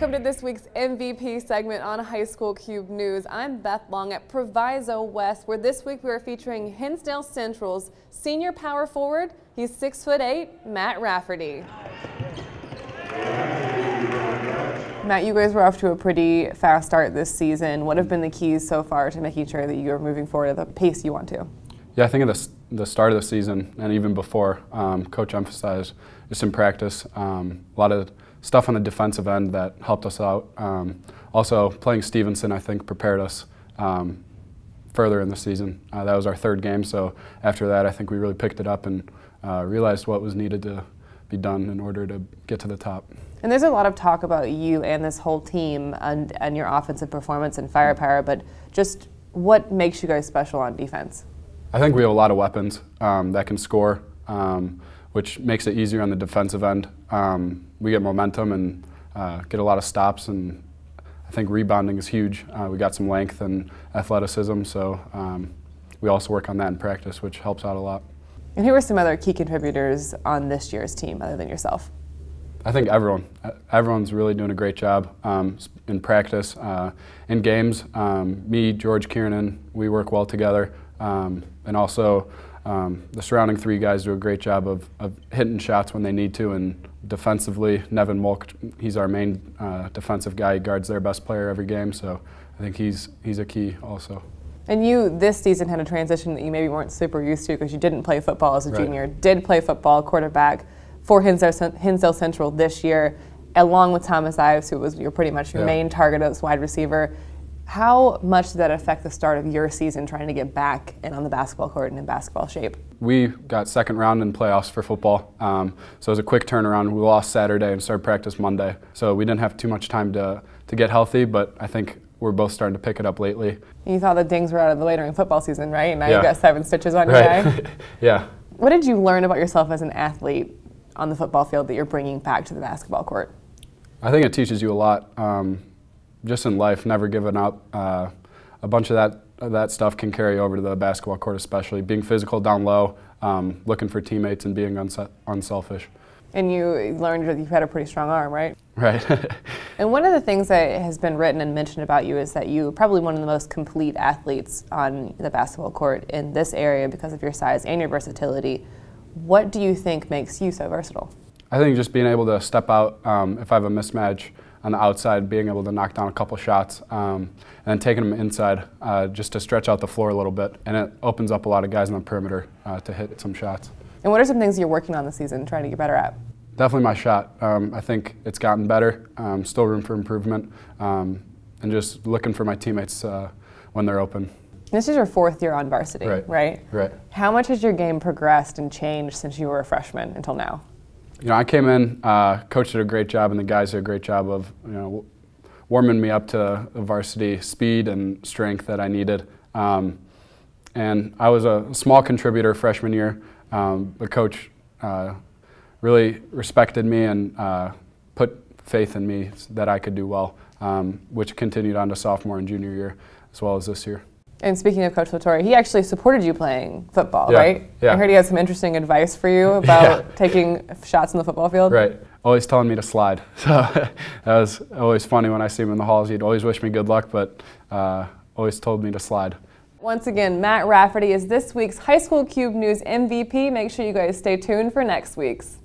Welcome to this week's MVP segment on High School Cube News. I'm Beth Long at Proviso West, where this week we are featuring Hinsdale Central's senior power forward. He's 6'8", Matt Rafferty. Matt, you guys were off to a pretty fast start this season. What have been the keys so far to making sure that you're moving forward at the pace you want to? Yeah, I think at the start of the season and even before, Coach emphasized just in practice a lot of stuff on the defensive end that helped us out. Also, playing Stevenson, I think, prepared us further in the season. That was our third game, so after that, I think we really picked it up and realized what was needed to be done in order to get to the top. And there's a lot of talk about you and this whole team and your offensive performance and firepower, but just what makes you guys special on defense? I think we have a lot of weapons that can score, which makes it easier on the defensive end. We get momentum and get a lot of stops, and I think rebounding is huge. We got some length and athleticism, so we also work on that in practice, which helps out a lot. And who are some other key contributors on this year's team other than yourself? I think everyone. Everyone's really doing a great job in practice. In games, me, George, Kieran, we work well together. And also the surrounding three guys do a great job of hitting shots when they need to, and defensively, Nevin Mulk, he's our main defensive guy. He guards their best player every game, so I think he's a key also. And you, this season, had a transition that you maybe weren't super used to because you didn't play football as a junior, did play football, quarterback for Hinsdale Central this year, along with Thomas Ives, who was pretty much your main target as wide receiver. How much did that affect the start of your season trying to get back and on the basketball court and in basketball shape? We got second round in playoffs for football, so it was a quick turnaround. We lost Saturday and started practice Monday, so we didn't have too much time to get healthy, but I think we're both starting to pick it up lately. You thought the dings were out of the way during football season, right? Now you've got 7 stitches on your eye. Yeah. What did you learn about yourself as an athlete on the football field that you're bringing back to the basketball court? I think it teaches you a lot. Just in life, never giving up. A bunch of that stuff can carry over to the basketball court, especially being physical down low, looking for teammates, and being unselfish. And you learned that you've had a pretty strong arm, right? Right. And one of the things that has been written and mentioned about you is that you're probably one of the most complete athletes on the basketball court in this area because of your size and your versatility. What do you think makes you so versatile? I think just being able to step out if I have a mismatch on the outside, being able to knock down a couple shots, and then taking them inside just to stretch out the floor a little bit. And it opens up a lot of guys on the perimeter to hit some shots. And what are some things you're working on this season, trying to get better at? Definitely my shot. I think it's gotten better, still room for improvement, and just looking for my teammates when they're open. This is your 4th year on varsity, right? Right. How much has your game progressed and changed since you were a freshman until now? You know, I came in, coach did a great job, and the guys did a great job of, warming me up to the varsity speed and strength that I needed. And I was a small contributor freshman year. The coach really respected me and put faith in me that I could do well, which continued on to sophomore and junior year, as well as this year. And speaking of Coach Latore, he actually supported you playing football, yeah, right? Yeah. I heard he had some interesting advice for you about taking shots in the football field. Right. Always telling me to slide. So that was always funny when I see him in the halls. He'd always wish me good luck, but always told me to slide. Once again, Matt Rafferty is this week's High School Cube News MVP. Make sure you guys stay tuned for next week's.